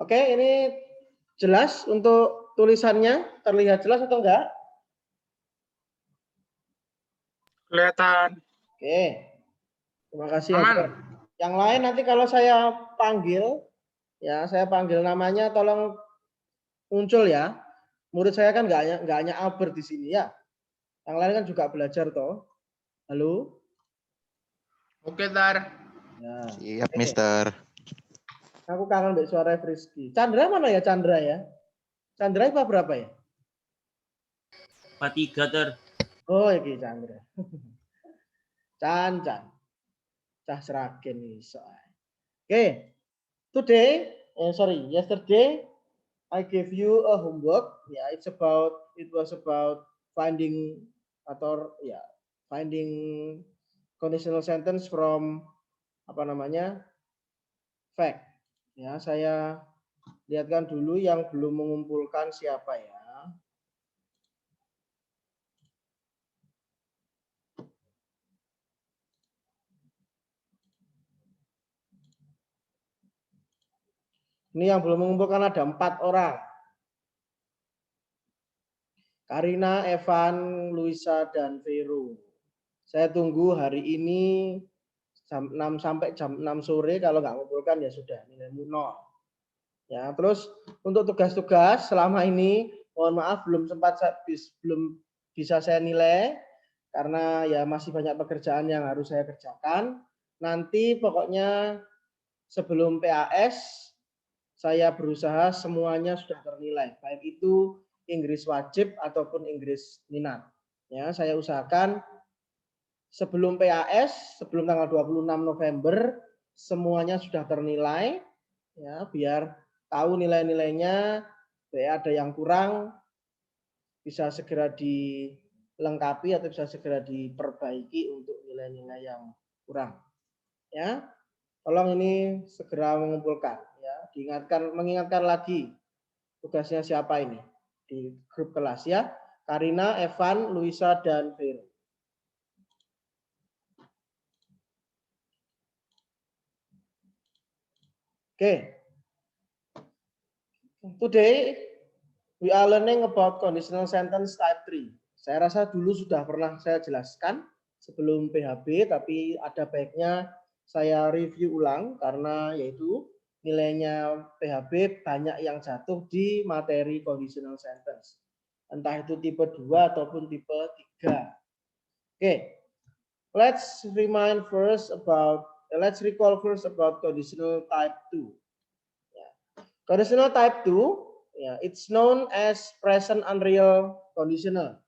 Oke, ini jelas untuk tulisannya? Terlihat jelas atau enggak? Kelihatan. Oke, terima kasih. Aman. Yang lain nanti kalau saya panggil, ya saya panggil namanya, tolong muncul ya. Murid saya kan nggak hanya Albert di sini ya. Yang lain kan juga belajar toh. Halo? Oke, Tar. Ya. Siap, Oke. Mister. Aku kangen deh suara Frisky. Chandra mana ya Chandra ya? Chandra itu berapa ya? 43, Ter. Oh, iki Chandra. Chan. Cah seragen iso. Oke. Yesterday I gave you a homework. Yeah, it was about finding finding conditional sentence from fact. Ya, saya lihatkan dulu yang belum mengumpulkan siapa ya. Ini yang belum mengumpulkan ada 4 orang. Karina, Evan, Luisa, dan Vero. Saya tunggu hari ini jam 6 sampai jam 6 sore. Kalau nggak mengumpulkan ya sudah nilaimu 0. Ya, terus untuk tugas-tugas selama ini mohon maaf belum bisa saya nilai karena ya masih banyak pekerjaan yang harus saya kerjakan. Nanti pokoknya sebelum PAS saya berusaha semuanya sudah ternilai, baik itu Inggris wajib ataupun Inggris minat. Ya, saya usahakan sebelum PAS, sebelum tanggal 26 November semuanya sudah ternilai ya, biar tahu nilai-nilainya, ada yang kurang bisa segera dilengkapi atau bisa segera diperbaiki untuk nilai-nilai yang kurang. Ya. Tolong ini segera mengumpulkan ya, mengingatkan lagi tugasnya siapa ini di grup kelas ya. Karina, Evan, Luisa, dan Vero. Oke. Today we are learning about conditional sentence type 3. Saya rasa dulu sudah pernah saya jelaskan sebelum PHB, tapi ada baiknya saya review ulang karena yaitu nilainya PHB banyak yang jatuh di materi conditional sentence. Entah itu tipe 2 ataupun tipe 3. Oke. Let's recall first about conditional type 2. Conditional type 2, ya, it's known as present unreal conditional.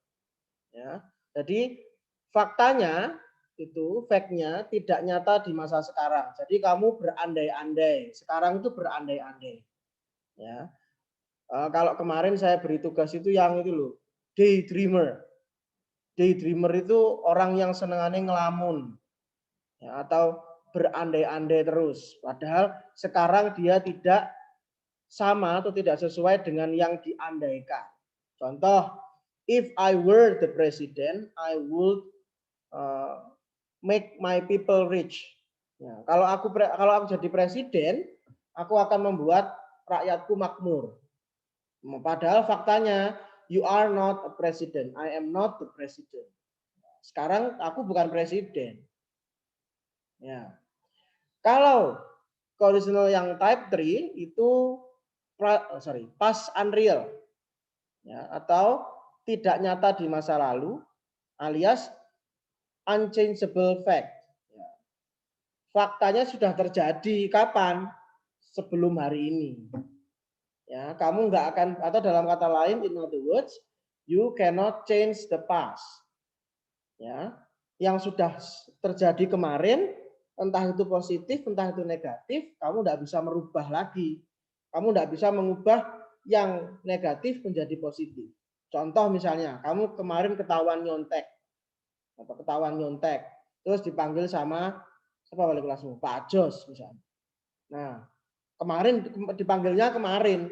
Ya, jadi faktanya itu, fact-nya tidak nyata di masa sekarang. Jadi kamu berandai-andai. Sekarang itu berandai-andai. Ya, kalau kemarin saya beri tugas itu yang itu loh, daydreamer. Daydreamer itu orang yang senengannya ngelamun, ya, atau berandai-andai terus. Padahal sekarang dia tidak sama atau tidak sesuai dengan yang diandaikan. Contoh, if I were the president, I would make my people rich. Ya, kalau aku jadi presiden, aku akan membuat rakyatku makmur. Padahal faktanya, you are not a president. I am not the president. Sekarang aku bukan presiden. Ya. Kalau conditional yang type 3 itu past unreal, ya, atau tidak nyata di masa lalu, alias unchangeable fact. Ya. Faktanya sudah terjadi kapan? Sebelum hari ini. Ya, kamu nggak akan, atau dalam kata lain, in other words, you cannot change the past. Ya, yang sudah terjadi kemarin, entah itu positif, entah itu negatif, kamu nggak bisa merubah lagi. Kamu nggak bisa mengubah yang negatif menjadi positif. Contoh misalnya, kamu kemarin ketahuan nyontek, terus dipanggil sama siapa wali kelasmu, Pak Jos misalnya. Nah, kemarin dipanggilnya kemarin,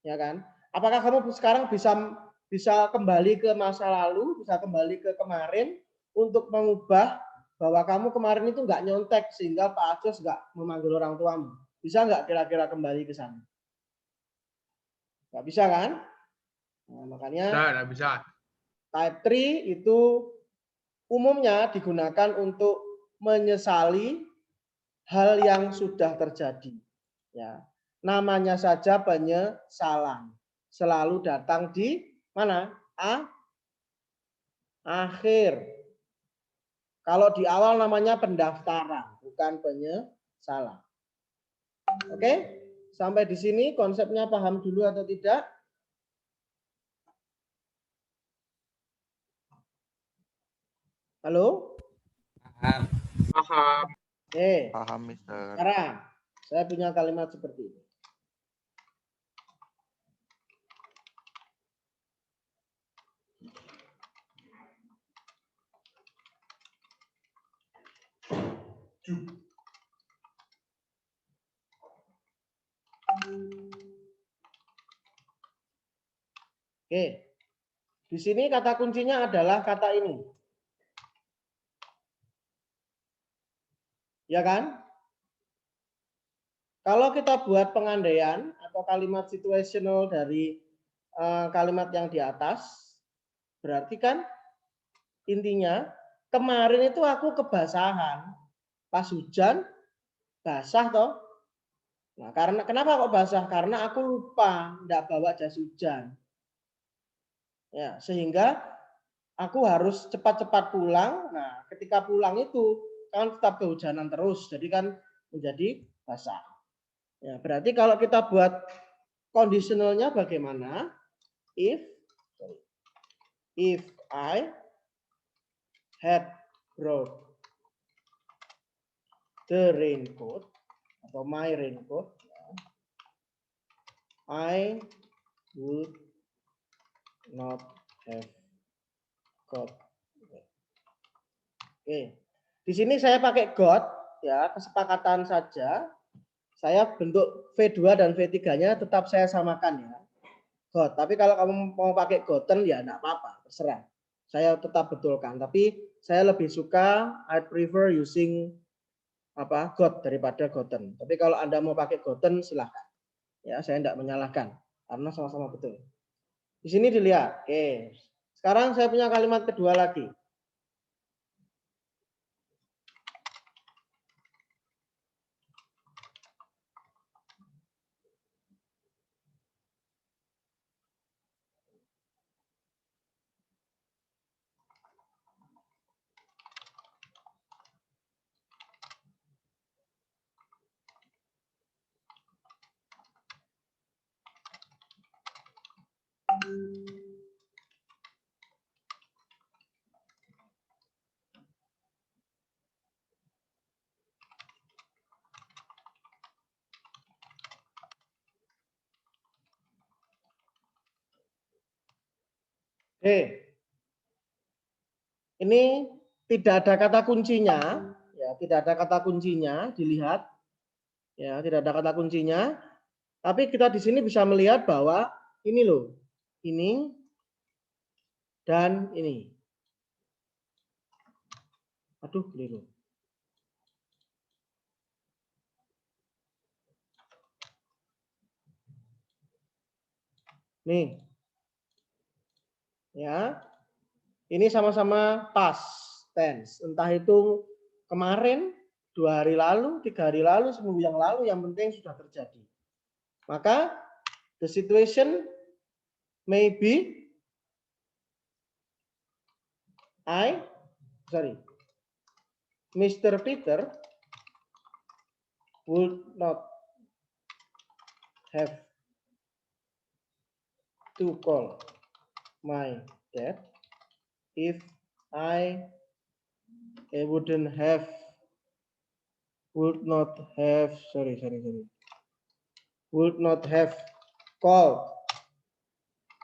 ya kan? Apakah kamu sekarang bisa kembali ke masa lalu, bisa kembali ke kemarin untuk mengubah bahwa kamu kemarin itu nggak nyontek sehingga Pak Jos nggak memanggil orang tuamu? Bisa nggak kira-kira kembali ke sana? Nggak bisa kan? Nah, makanya Nggak bisa. type 3 itu umumnya digunakan untuk menyesali hal yang sudah terjadi. Ya, namanya saja penyesalan. Selalu datang di mana? Akhir. Kalau di awal namanya pendaftaran, bukan penyesalan. Oke? Sampai di sini konsepnya paham dulu atau tidak? Halo? Paham. Paham. Oke. Paham, Mister. Sekarang saya punya kalimat seperti ini. Oke. Di sini kata kuncinya adalah kata ini. Ya kan? Kalau kita buat pengandaian atau kalimat situational dari kalimat yang di atas, berarti kan intinya kemarin itu aku kebasahan. Pas hujan, basah toh. Nah, karena kenapa kok basah? Karena aku lupa enggak bawa jas hujan. Ya, sehingga aku harus cepat-cepat pulang. Nah, ketika pulang itu kan tetap kehujanan terus, jadi kan menjadi basah. Ya, berarti kalau kita buat conditionalnya bagaimana? If I had brought the raincoat atau my raincoat, I would not have got. Oke, di sini saya pakai got, ya kesepakatan saja. Saya bentuk V2 dan V3-nya tetap saya samakan ya. Got. Tapi kalau kamu mau pakai gotten ya enggak apa-apa, terserah. Saya tetap betulkan, tapi saya lebih suka I prefer using got daripada gotten. Tapi kalau Anda mau pakai gotten silahkan. Ya, saya enggak menyalahkan karena sama-sama betul. Di sini dilihat. Oke. Sekarang saya punya kalimat kedua lagi. Oke. Ini tidak ada kata kuncinya, ya, tidak ada kata kuncinya, dilihat. Ya, tidak ada kata kuncinya. Tapi kita di sini bisa melihat bahwa ini loh. Ini dan ini. Aduh, keliru. Nih. Ya. Ini sama-sama past tense. Entah itu kemarin, 2 hari lalu, 3 hari lalu, seminggu yang lalu, yang penting sudah terjadi. Maka the situation may be Mr. Peter would not have to call my dad if I would not have called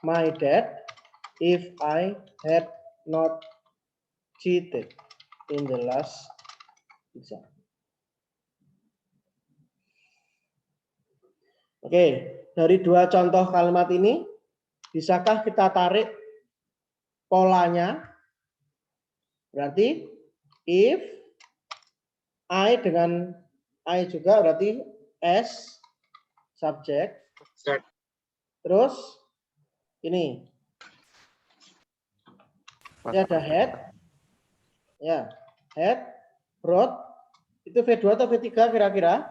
my dad if I had not cheated in the last exam. Oke, dari dua contoh kalimat ini, bisakah kita tarik polanya? Berarti if I dengan I juga berarti S subject. Terus ini ada head, ya head, broad, itu V2 atau V3 kira-kira?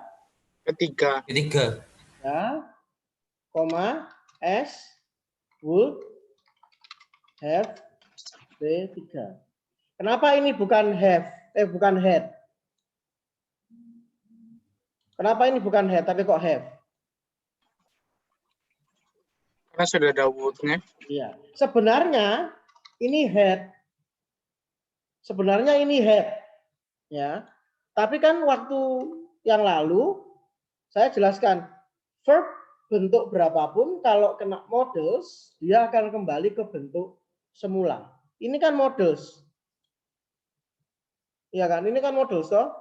Ketiga. Ya, koma S would have V3. Kenapa ini bukan have? Bukan head. Kenapa ini bukan head tapi kok have? Karena sudah ada would-nya. Iya. Sebenarnya ini head. Sebenarnya ini head. Ya. Tapi kan waktu yang lalu saya jelaskan verb bentuk berapapun kalau kena models dia akan kembali ke bentuk semula. Ini kan models. Iya kan? Ini kan models toh.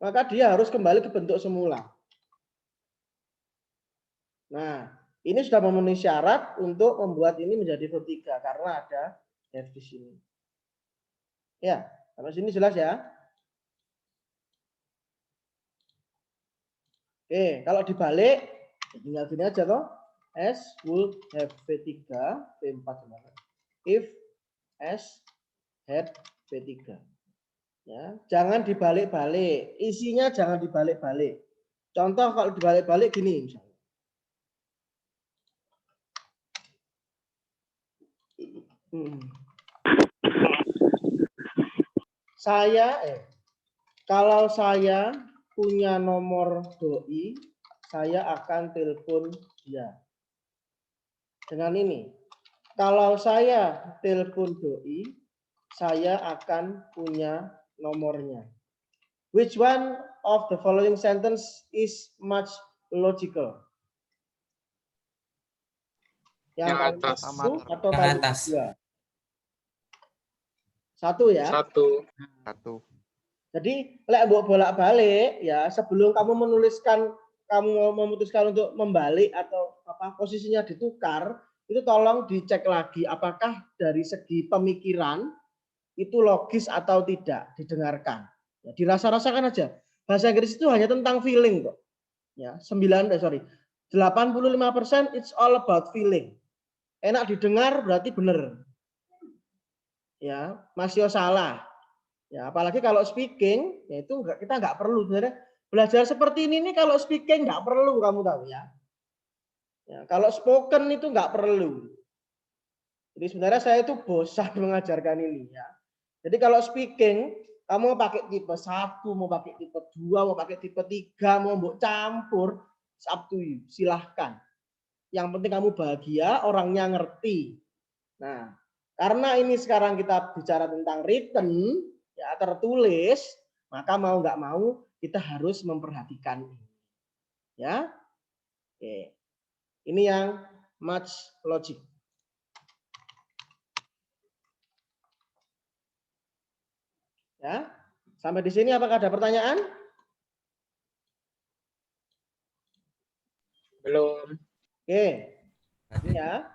Maka dia harus kembali ke bentuk semula. Nah, ini sudah memenuhi syarat untuk membuat ini menjadi verb 3 karena ada have di sini. Ya, sampai sini jelas ya. Oke, kalau dibalik tinggal gini aja toh. S would have V3, V4 sebenarnya. If S had V3. Ya, jangan dibalik-balik. Isinya jangan dibalik-balik. Contoh kalau dibalik-balik gini misalnya. Kalau saya punya nomor doi, saya akan telepon dia. Dengan ini, kalau saya telepon doi, saya akan punya nomornya. Which one of the following sentence is much logical? Yang atas. Satu atau Yang kalimat atas. dua? Satu ya. Satu. Jadi lek mbok bolak-balik ya, sebelum kamu memutuskan untuk membalik atau posisinya ditukar, itu tolong dicek lagi apakah dari segi pemikiran itu logis atau tidak didengarkan. Ya, dirasa-rasakan aja. Bahasa Inggris itu hanya tentang feeling kok. Ya, 85% it's all about feeling. Enak didengar berarti benar. Ya, masih salah. Ya, apalagi kalau speaking, ya itu kita nggak perlu sebenarnya belajar seperti ini nih kalau speaking nggak perlu kamu tahu ya. Ya, kalau spoken itu nggak perlu. Jadi sebenarnya saya itu bosan mengajarkan ini ya. Jadi kalau speaking, kamu mau pakai tipe 1, mau pakai tipe 2, mau pakai tipe 3, mau campur, it's up to you, silahkan. Yang penting kamu bahagia, orangnya ngerti. Nah, karena ini sekarang kita bicara tentang written, ya tertulis, maka mau nggak mau kita harus memperhatikan ini. Ya, oke. Ini yang much logic. Ya, sampai di sini apakah ada pertanyaan? Belum. Oke, ini ya.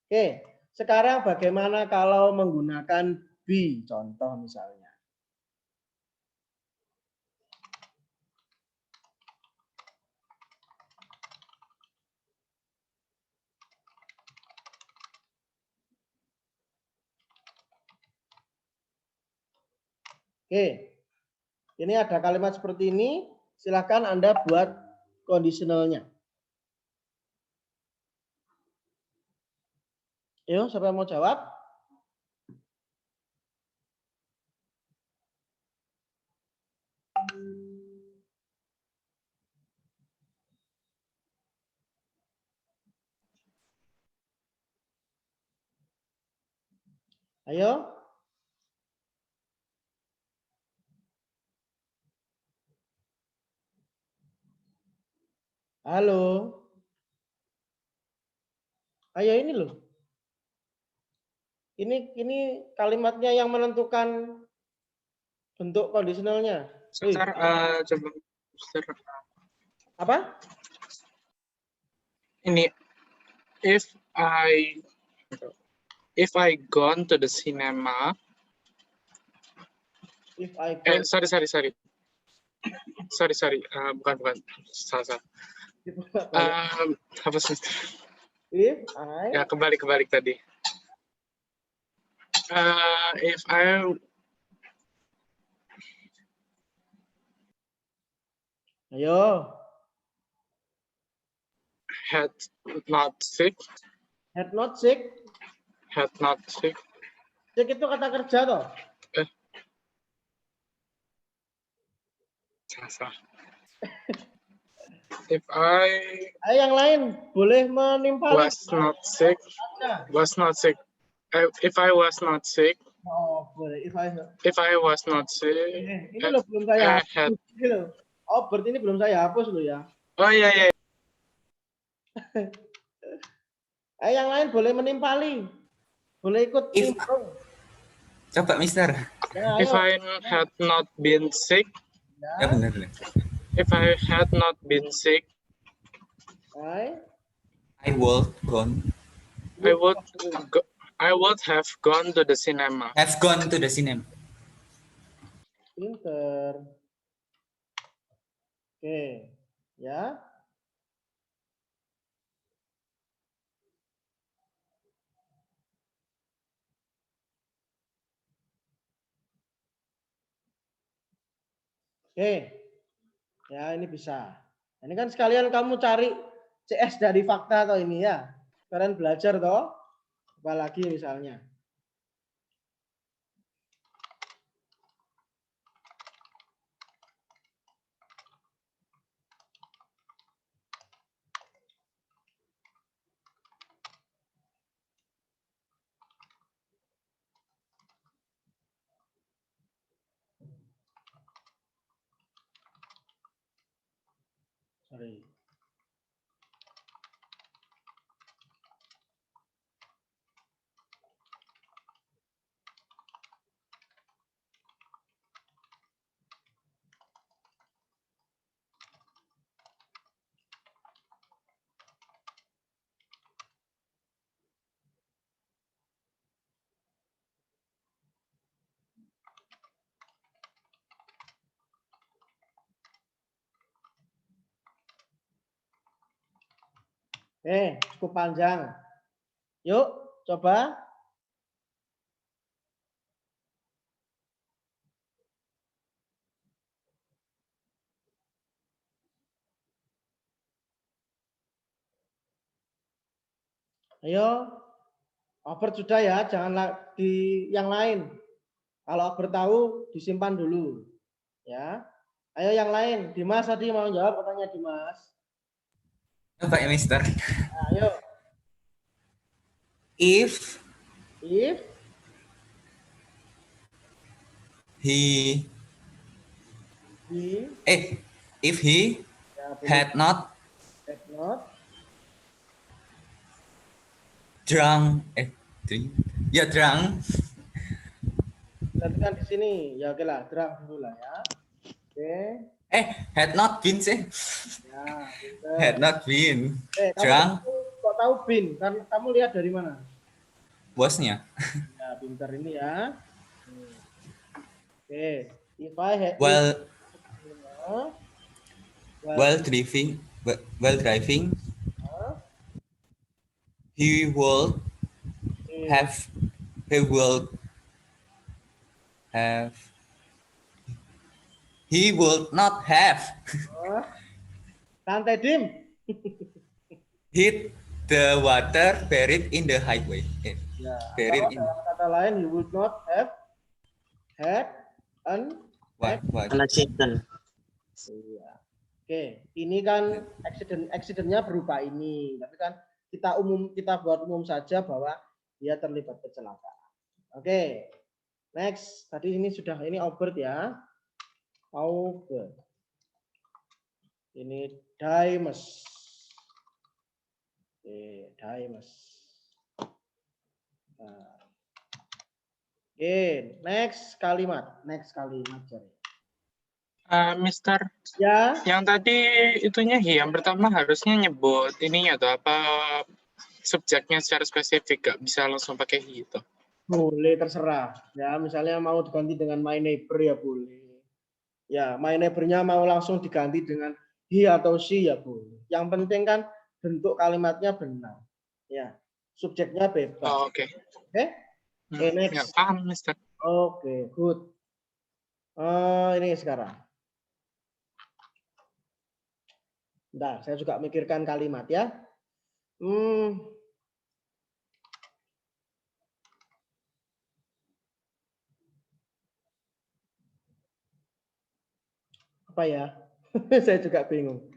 Oke, sekarang bagaimana kalau menggunakan be, contoh misalnya. Oke, ini ada kalimat seperti ini. Silakan Anda buat conditionalnya. Yuk, siapa yang mau jawab? Ayo. Halo. Ayo ini loh. Ini kalimatnya yang menentukan bentuk kondisionalnya. Sebentar, coba. Apa? Ini if I gone to the cinema. If I Sorry. Bukan. Salah. Apa sih? If I. Ya, kebalik tadi. If I Ayo. had not sick. Had not sick. Had not sick. Sick itu kata kerja toh? Salah. If I Yang lain boleh menimpali. was not sick. Was not sick. If I was not sick. Oh, boleh. If I was not sick. Ini loh belum saya hapus. Ini loh. Oh, berarti ini belum saya hapus loh ya. Oh iya. Yang lain boleh menimpali. Boleh ikut nimbrung. Coba, Mister. Ya, if I had not been sick. Ya, benar. If I had not been sick. I would gone. I would have gone to the cinema. Have gone to the cinema. Pinter. Oke, ya. Oke. Ya, ini bisa. Ini kan sekalian kamu cari CS dari fakta atau ini ya. Kalian belajar toh. Apalagi misalnya. Sorry. Cukup panjang. Yuk, coba. Ayo, Albert sudah ya, jangan di yang lain. Kalau Albert tahu, disimpan dulu. Ya. Ayo yang lain. Dimas tadi mau jawab, katanya Dimas. Coba ya, Mister. Ayo. If he had not drunk. Tapi kan di sini ya, oke lah, drunk dulu lah ya. Oke. Had not been sih. Ya, had not been drunk. Kok tahu bin? Kan kamu lihat dari mana? Bosnya. Ya, pintar ini ya. Oke. If I had while driving, he would not have santai dim hit the water buried in the highway. Kata lain, he would not have had an accident. Iya. Oke, ini kan accident-nya berupa ini, tapi kan kita buat umum saja bahwa dia terlibat kecelakaan. Oke. Next, tadi ini sudah Albert ya. Albert. Ini Dimas. Dimas. Next kalimat cari. Mister. Ya. Yang tadi itunya yang pertama harusnya nyebut ininya atau apa subjeknya secara spesifik, gak bisa langsung pakai he itu. Boleh, terserah. Ya, misalnya mau diganti dengan my neighbor ya boleh. Ya, my neighbor-nya mau langsung diganti dengan he atau she ya boleh. Yang penting kan bentuk kalimatnya benar. Ya, subjeknya bebas. Oh, oke. Oke? Oke, Ya, next. paham, Mister. Oke, good. Ini sekarang. Bentar, saya juga mikirkan kalimat ya. Apa ya? Saya juga bingung.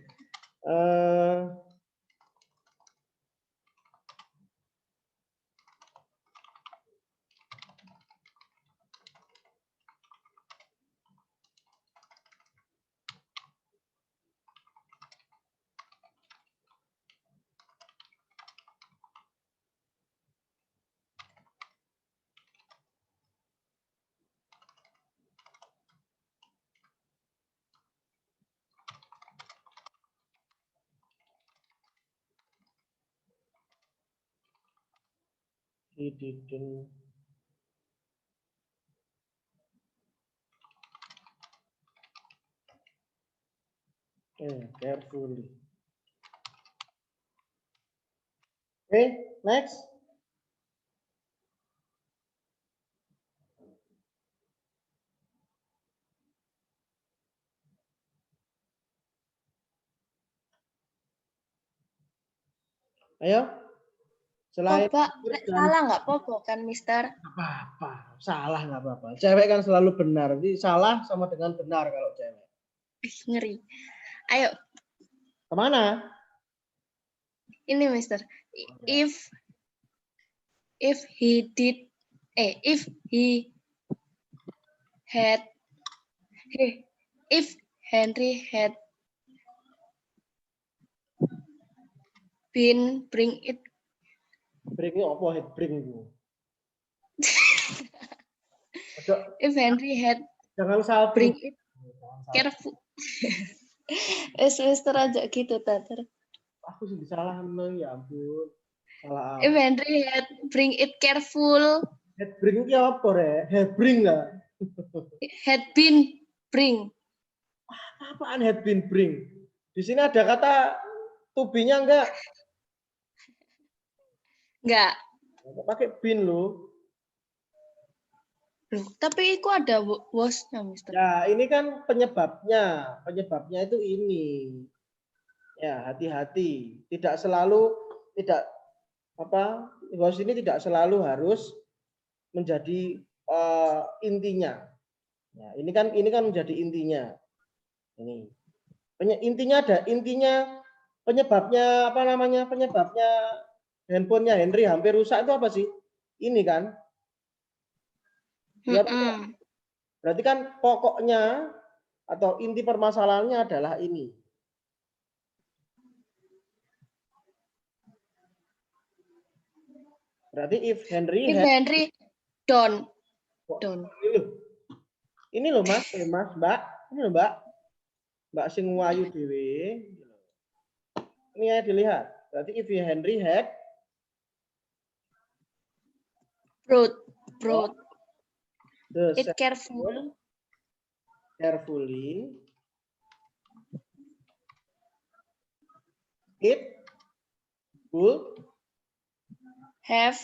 He didn't. Carefully. Okay, next. Ayo. Selain Pak, salah nggak apa-apa kan, Mister? apa-apa, salah nggak apa-apa. Cewek kan selalu benar. Jadi salah sama dengan benar kalau cewek. Ngeri. Ayo, Kemana? ini Mister. If he did, if he had, if Henry had been bring it. Bring apa? Bring itu. If Henry had Jangan salah. bring it careful. Mister aja gitu tater. Aku sih salah ya ampun. Salah. If Henry had bring it careful. Head bring itu apa re? Head bring lah. Had been bring. Apaan head been bring? Di sini ada kata to be-nya enggak? Enggak. Pakai been lo. Tapi itu ada was-nya, Mister. Ya, ini kan penyebabnya. Penyebabnya itu ini. Ya, hati-hati. Tidak selalu was ini tidak selalu harus menjadi intinya. Ya, ini kan menjadi intinya. Ini. Intinya penyebabnya apa namanya? Penyebabnya handphonenya Henry hampir rusak itu apa sih? Ini kan. Ya, berarti kan pokoknya atau inti permasalahannya adalah ini. Berarti if Henry don't. Ini loh Mas, Mbak. Ini loh Mbak. Mbak sing wayu dhewe. Ini ya dilihat. Berarti if Henry had Brought the it carefully it would have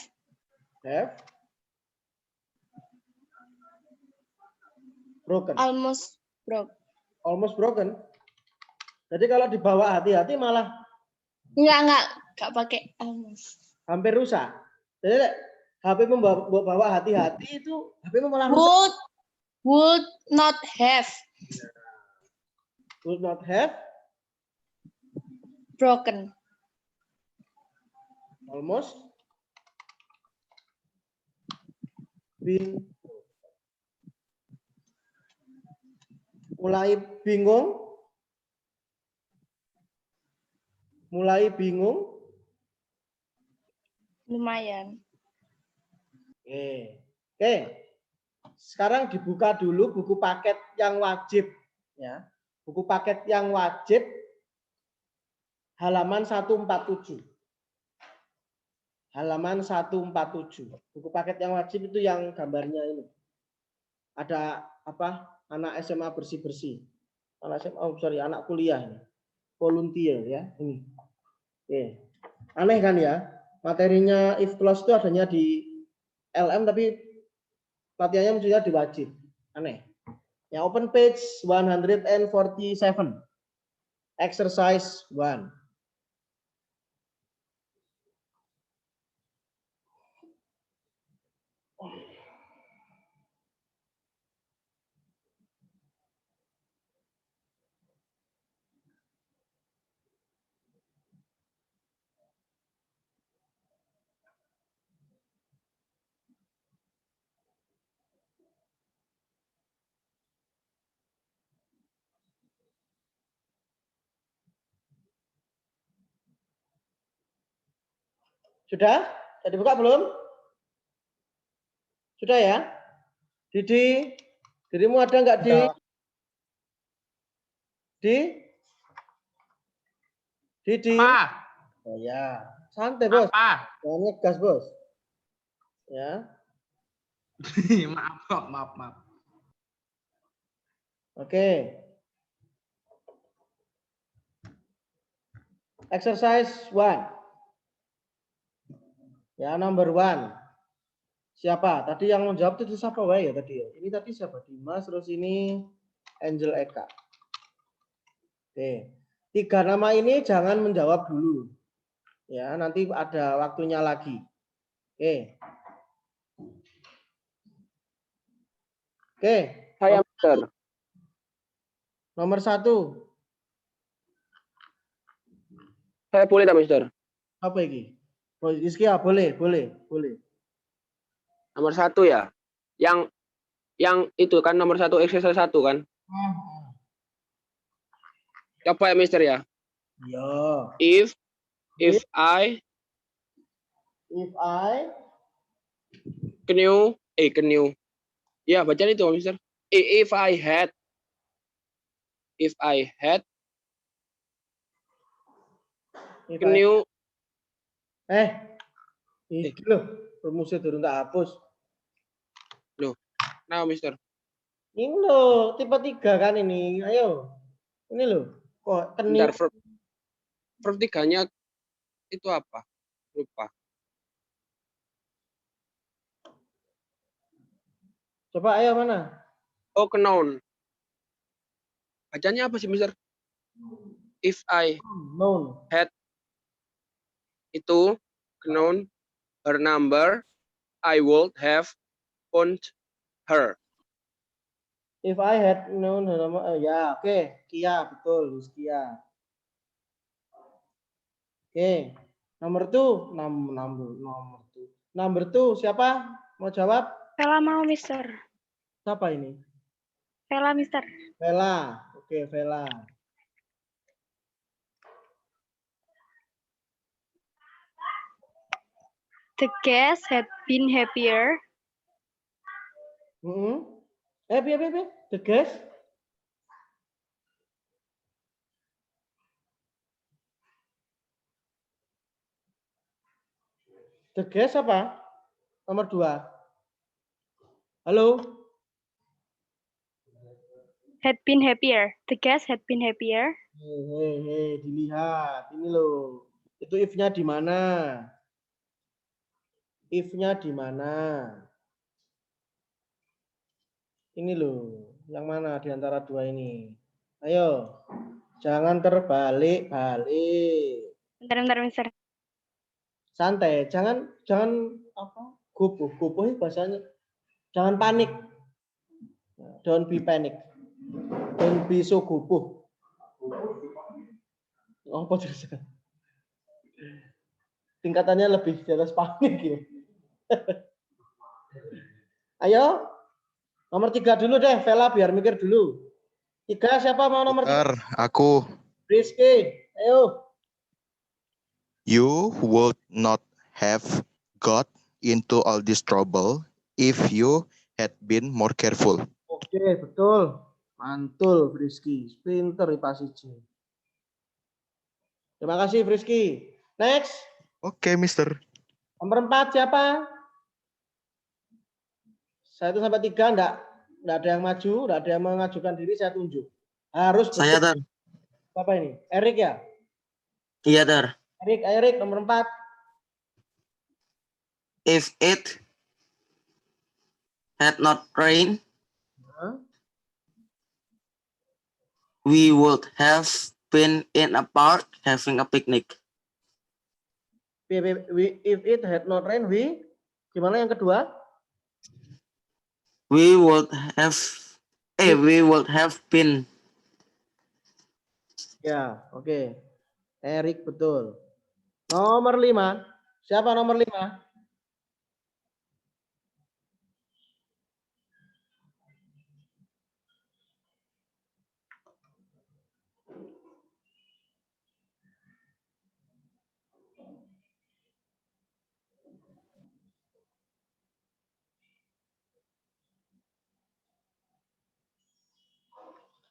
broken. almost broken. Jadi kalau dibawa hati-hati malah enggak pakai almost. Hampir rusak. Jadi HP membawa hati-hati itu HP malah rusak. Would not have broken. Almost been. Mulai bingung. Lumayan. Oke. Sekarang dibuka dulu buku paket yang wajib ya. Buku paket yang wajib halaman 147. Halaman 147. Buku paket yang wajib itu yang gambarnya ini. Ada apa? Anak SMA bersih-bersih. Anak kuliah ini. volunteer ya. Ini. Oke. Aneh kan ya? Materinya if clause itu adanya di LM tapi latihannya mestinya di wajib. Aneh. Ya, open page 147. Exercise 1. Sudah? Sudah dibuka belum? Sudah ya? Didi, dirimu ada nggak di? Didi? Oh ya, santai bos. Jangan ngegas bos. Ya. maaf. Oke. Exercise 1. Ya, number 1. Siapa? Tadi yang menjawab itu siapa ya tadi ya? Ini tadi siapa? Dimas, terus ini Angel Eka. Oke. 3 nama ini jangan menjawab dulu. Ya, nanti ada waktunya lagi. Oke. Oke. Saya Mister. Nomor 1. Saya boleh tak Mister? Apa ini? Oh, Iskia, boleh. Nomor 1 ya. Yang itu kan nomor 1 exercise 1 kan? Coba ya Mister ya. Ya. If I can you. Ya, bacaan itu Mister. If I had can you. Iki loh, rumusnya turun tak hapus. Nah, Mister. Ini loh, tipe 3 kan ini. Ayo. Ini loh. Kok Bentar, verb 3-nya itu apa? Lupa. Coba ayo mana? Oh, known. Bacanya apa sih, Mister? If I Known. had itu known her number, I would have phoned her. If I had known her nama, ya, oke. Kia, betul, Kia. Oke. Nomor 2, Number 2, siapa? Mau jawab? Vela mau, Mister. Siapa ini? Vela, Mister. Vela. Oke, Vela. The guest had been happier. Happy. The guest. The guest apa? Nomor 2. Halo? Had been happier. The guest had been happier. Hei, dilihat. Ini loh. Itu if-nya di mana? If-nya di mana? Ini loh. Yang mana di antara 2 ini? Ayo. Jangan terbalik-balik. Bentar, Mister. Santai. Jangan apa? Gubuh bahasanya. Jangan panik. Don't be panic. Don't be so gubuh. Oh, apa juga? Tingkatannya lebih di atas panik ya. Ayo. Nomor 3 dulu deh, Vela biar mikir dulu. 3 siapa mau nomor 3? Aku. Rizky. Ayo. You would not have got into all this trouble if you had been more careful. Oke, betul. Mantul, Rizky. Pinter Pak Siji. Terima kasih, Rizky. Next. Oke, Mister. Nomor 4 siapa? 1 sampai 3 enggak ada yang maju, enggak ada yang mengajukan diri, saya tunjuk. Harus Saya, Tan. Apa ini? Erik ya? Iya, Ter. Erik nomor 4. If it had not rained, Hah? we would have been in a park having a picnic. If it had not rained, gimana yang kedua? We would have been. Ya, oke. Erik betul. Nomor 5. Siapa nomor 5?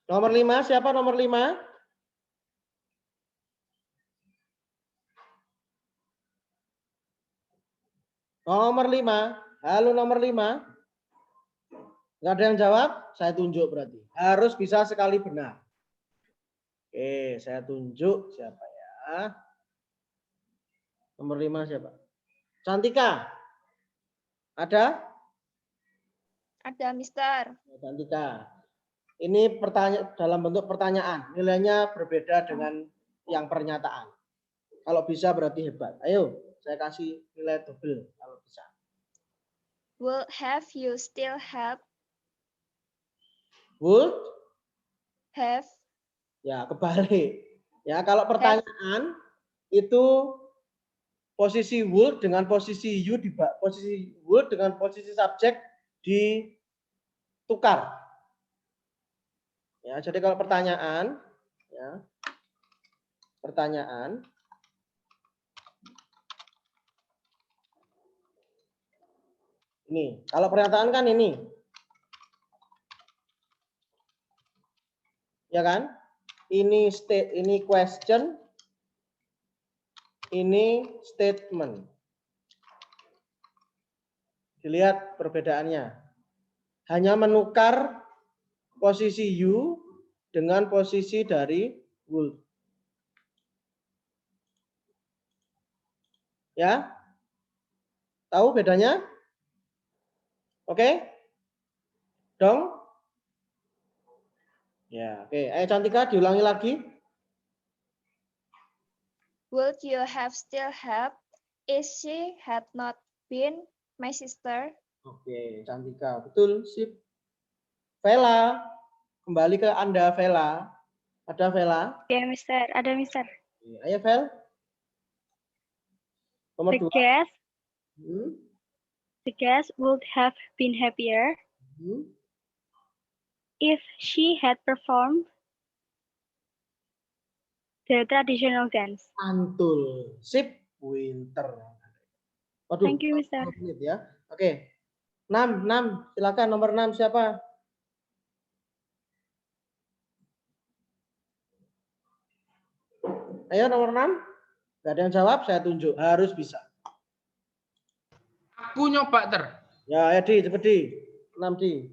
Nomor 5, siapa nomor 5? Nomor 5. Halo nomor 5. Nggak ada yang jawab? Saya tunjuk berarti. Harus bisa sekali benar. Oke, saya tunjuk siapa ya. Nomor 5 siapa? Cantika. Ada? Ada, Mister. Cantika. Ini dalam bentuk pertanyaan. Nilainya berbeda dengan yang pernyataan. Kalau bisa berarti hebat. Ayo, saya kasih nilai double kalau bisa. Would have you still have Would? have Ya, kebalik. Ya, kalau pertanyaan itu posisi would dengan posisi you posisi would dengan posisi subjek ditukar. Ya, jadi kalau pertanyaan ya. Pertanyaan ini, kalau pernyataan kan ini. Ya kan? Ini question, ini statement. Dilihat perbedaannya. Hanya menukar posisi you dengan posisi dari would. Ya? Tahu bedanya? Oke? Dong? Ya, oke. Ayo Cantika diulangi lagi. would you have still have if she had not been my sister? Oke, Cantika. Betul, sip. Vela, kembali ke Anda, Vela. Ada Vela? Ya, Mister. Ada, Mister. Ayo, Vel. Nomor The 2. guest, Hmm. the guest would have been happier Hmm. if she had performed the traditional dance. Mantul. Sip. Winter. Waduh, Thank you, Mister. 10 menit ya. Oke. 6. Silakan nomor 6 siapa? Ayo nomor 6. Gak ada yang jawab, saya tunjuk. Harus bisa. Aku nyoba, Ter. Ya, Edi, cepet di. 6 di.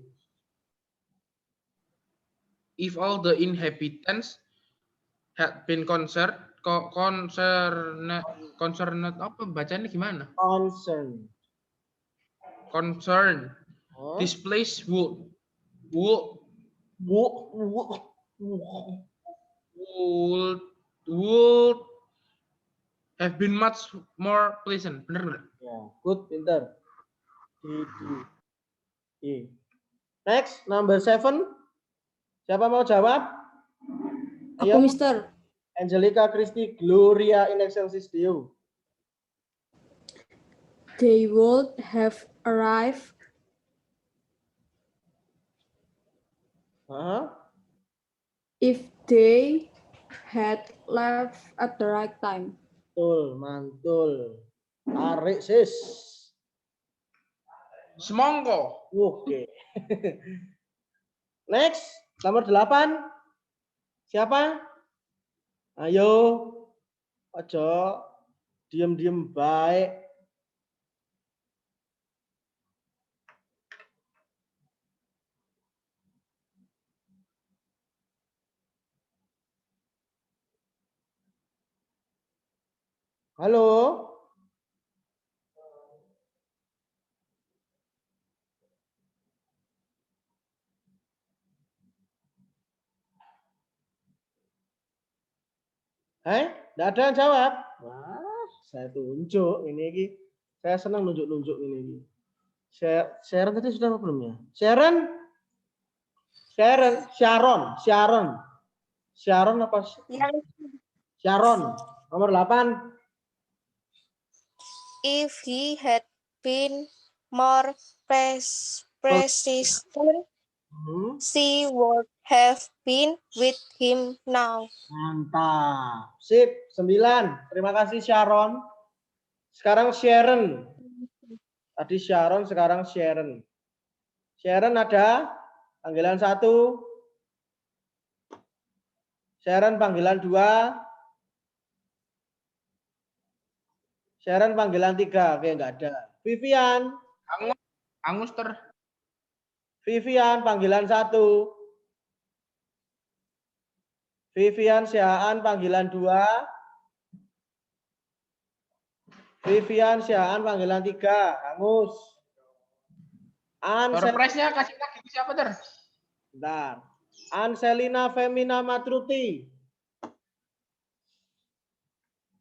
If all the inhabitants had been concerned apa bacanya gimana? Concern. Oh. This place would have been much more pleasant. Bener nggak? Ya, good, pinter. Next, number 7. Siapa mau jawab? Ayo. Aku, Mister. Angelica, Christy, Gloria, in excelsis Deo. They would have arrived if they had left at the right time. Betul, mantul. Tarik, sis. Semongko. Oke. Next, nomor 8. Siapa? Ayo. Ojo. Diem-diem baik. Halo? Nggak ada yang jawab? Wah, saya tunjuk ini. Saya senang nunjuk-nunjuk ini. Sharon tadi sudah apa belum ya? Sharon apa? Sharon, nomor 8. If he had been more persistent, she would have been with him now. Mantap. Sip, 9. Terima kasih Sharon. Sekarang Sharon. Tadi Sharon, sekarang Sharon. Sharon ada panggilan 1. Sharon panggilan 2. Sharon panggilan 3. Oke, enggak ada. Vivian. Angus ter. Vivian panggilan 1. Vivian Syaan panggilan 2. Vivian Syaan panggilan 3. Angus. Surprise-nya kasih lagi siapa ter? Bentar. Anselina Femina Matruti.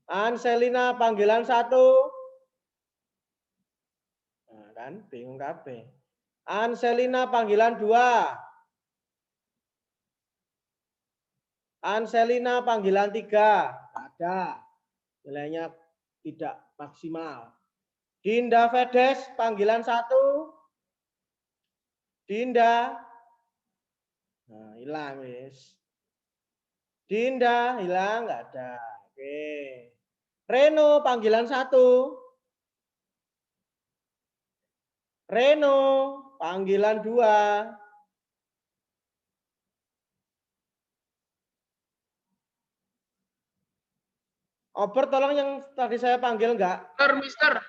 Anselina panggilan 1. Nah, kan bingung kabeh. Anselina panggilan 2. Anselina panggilan 3. Ada. Nilainya tidak maksimal. Dinda Fedes panggilan 1. Dinda. Nah, hilang wis. Dinda hilang, nggak ada. Oke. Reno panggilan 1. Reno panggilan 2. Ober tolong yang tadi saya panggil enggak? Mister.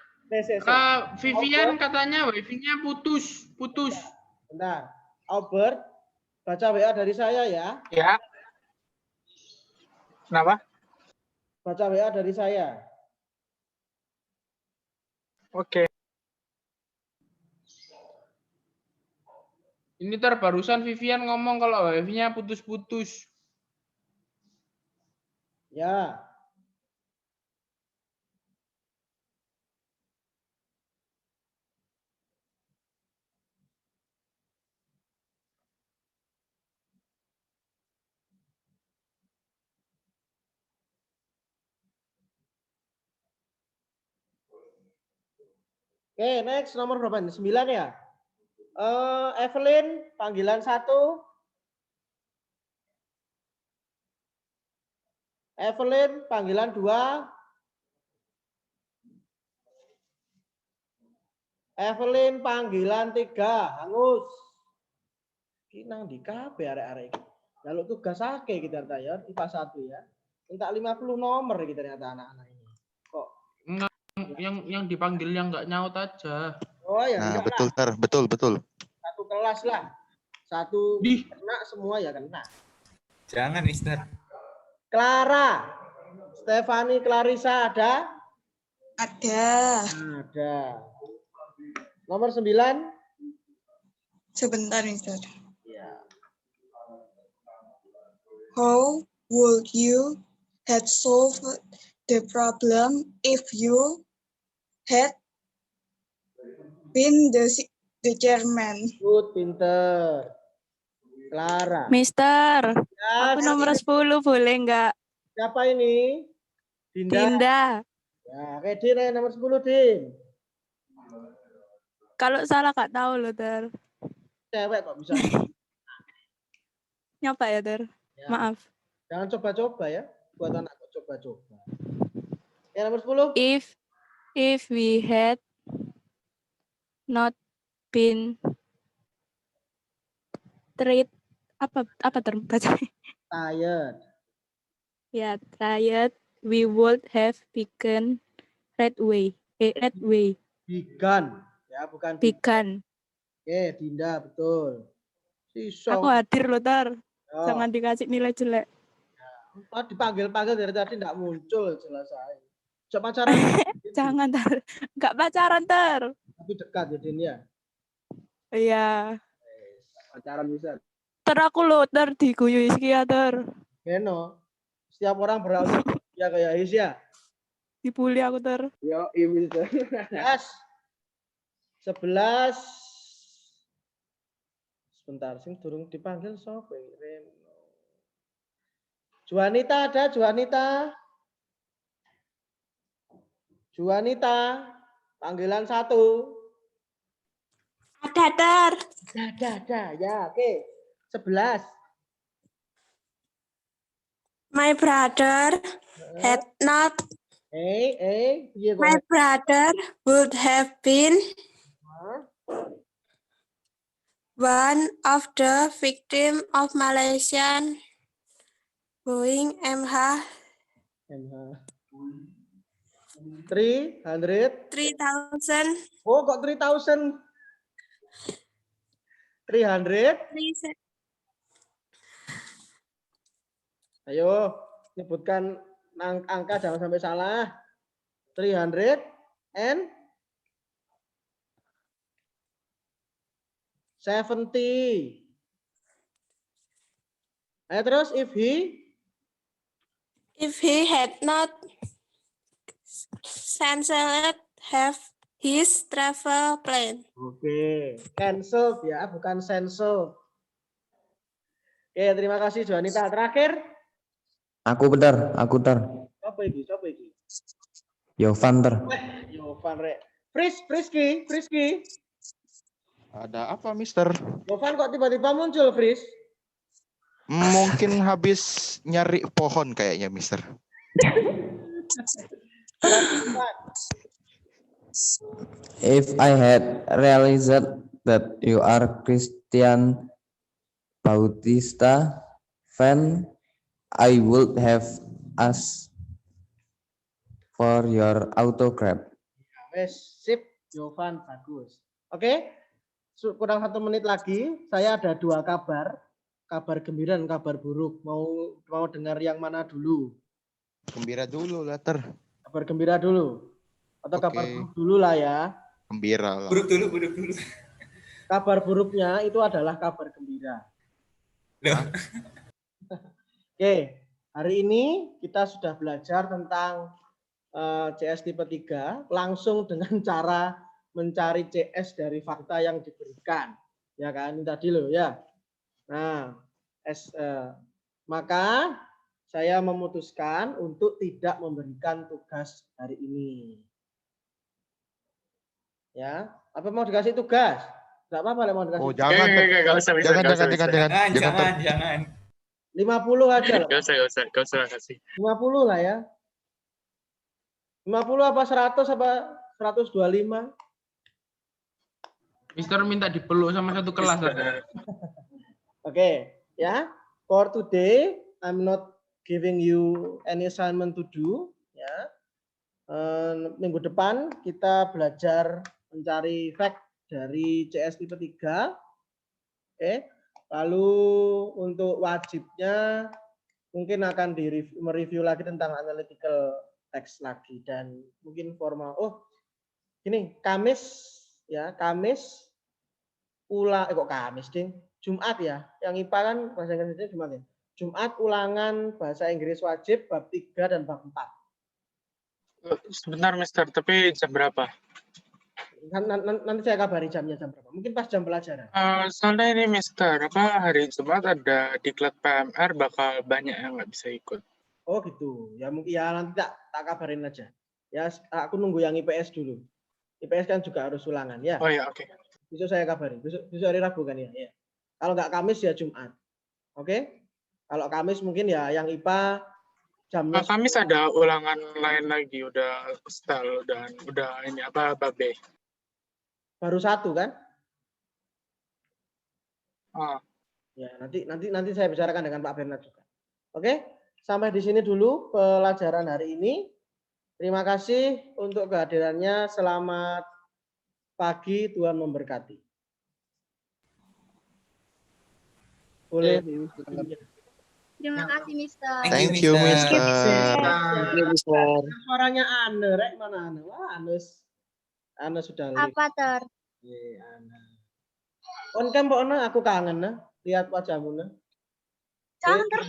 Vivian katanya wifi-nya putus. Bentar. Albert, baca WA dari saya ya. Ya. Kenapa? Baca WA dari saya. Oke. Ini barusan Vivian ngomong kalau wifi-nya putus-putus. Ya. Oke, next nomor berapa? 9 ya? Evelyn panggilan 1. Evelyn panggilan 2. Evelyn panggilan 3. Angus. Ki nang di kabeh arek-arek iki. Jaluk tugas akeh kita ya, IPA 1 ya. Minta 50 nomor kita ternyata anak-anak ini. Kok yang dipanggil yang nggak nyaut aja. Oh ya, Nah, betul. satu kelas lah. Satu kena semua ya kena. Jangan, Mister. Clara. Stefani Clarissa ada? Ada. Ada. Nomor 9. Sebentar, Mister. Ya. How would you have solved the problem if you had been the chairman? Good, pinter. Clara. Mister, Ya, aku nomor 10 boleh nggak? siapa ini? Dinda. Ya, oke, Din ayo nomor 10, Din. Kalau salah Kak tahu loh, Ter. Cewek kok bisa. Nyoba ya, Ter. Ya. Maaf. Jangan coba-coba ya. Buat anakku coba-coba. Ya, nomor 10. If we had not been apa term bacanya? Tired. Ya, tired, we would have begun red way. Begun. Ya, bukan Begun. Oke, Dinda betul. Aku hadir loh, Ter. Oh. Jangan dikasih nilai jelek. Dipanggil-panggil dari tadi enggak muncul selesai. Coba pacaran. Jangan ter. Nggak pacaran ter. Tapi dekat ya Din ya. Iya. Pacaran bisa. Ter aku lo ter diguyu iskia ter. Keno. Setiap orang beralih ya kayak Is ya. Dibully aku ter. Yo, bisa. Yes. 11. Sebentar, sing durung dipanggil sapa iki? Reno. Juanita ada, Juanita? Juanita, panggilan 1. Ada, Ter. Ada, ya, oke. 11. My brother had not. Piye kok? My brother would have been one of the victims of Malaysian Boeing MH 300. 3000. Oh, kok 3000? 300. Ayo, sebutkan angka jangan sampai salah. 300 and 70. Ayo terus, if he had not cancelled have his travel plan. Oke, cancel ya, bukan cancel. Oke, terima kasih Juanita. Terakhir, Aku bener, aku ter. Coba iki? Yovan ter. Yovan rek. Frisky. Ada apa, Mister? Yovan kok tiba-tiba muncul, Fris? Mungkin habis nyari pohon kayaknya, Mister. If I had realized that you are Christian Bautista fan, I would have asked for your autograph. Wes, sip, Yovan, bagus. Oke, kurang 1 menit lagi. Saya ada 2 kabar gembira dan kabar buruk. Mau dengar yang mana dulu? Gembira dulu lah, ter. Kabar gembira dulu, atau kabar buruk dulu lah ya? Gembira lah. Buruk dulu. Kabar buruknya itu adalah kabar gembira. Oke, hari ini kita sudah belajar tentang CS tipe 3 langsung dengan cara mencari CS dari fakta yang diberikan. Ya kan, ini tadi loh ya. Nah, maka saya memutuskan untuk tidak memberikan tugas hari ini. Ya, apa mau dikasih tugas? Enggak apa-apa mau dikasih. Oh, jangan. Jangan. 50 aja loh. Gak usah kasih. 50 lah ya. 50 apa 100 apa 125? Mister minta dipeluk sama satu kelas. Oke, ya. For today, I'm not giving you any assignment to do. Ya. Minggu depan kita belajar mencari fact dari CS tipe 3. Oke. Lalu untuk wajibnya mungkin akan mereview lagi tentang analytical text lagi dan mungkin formal. Oh, ini Kamis ya, Kamis Kamis ding. Jumat ya. Yang IPA kan bahasa Inggrisnya Jumat ya. Jumat ulangan bahasa Inggris wajib bab 3 dan bab 4. Sebentar, Mister, tapi jam berapa? Nanti saya kabari jamnya jam berapa. Mungkin pas jam pelajaran. Soalnya ini, Mister, hari Jumat ada diklat PMR bakal banyak yang nggak bisa ikut. Oh gitu. Ya mungkin ya nanti tak kabarin aja. Ya aku nunggu yang IPS dulu. IPS kan juga harus ulangan ya. Oh ya, oke. Besok saya kabarin. Besok hari Rabu kan ya. Ya. Kalau nggak Kamis ya Jumat. Oke? Kalau Kamis mungkin ya yang IPA jamnya. Kamis ada ulangan lain lagi, udah style dan udah ini apa babe. Baru 1 kan? Ya, nanti saya bicarakan dengan Pak Bernard juga. Oke? Sampai di sini dulu pelajaran hari ini. Terima kasih untuk kehadirannya. Selamat pagi, Tuhan memberkati. Boleh. Terima kasih, Mister. Thank you, Mister. Suaranya Ane, rek mana Ane? Wah, Ane sudah live. Apa ter? Ane. On cam Mbak Ona, aku kangen nah. Lihat wajahmu nah. Jangan ter.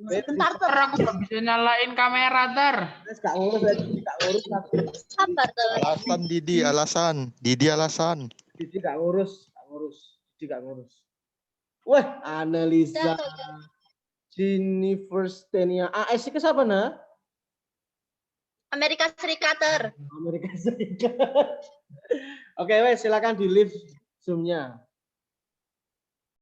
Bentar ter. Aku nggak bisa nyalain kamera ter. Gak ngurus lagi, gak ngurus lagi. Sabar ter. Alasan Didi, alasan. Didi alasan. Didi gak ngurus, Didi gak ngurus. Wah, Annalisa. Jennifer Stenia. AS ke siapa nah? Amerika Serikat ter. Amerika Serikat. Oke, wes silakan di live Zoom-nya.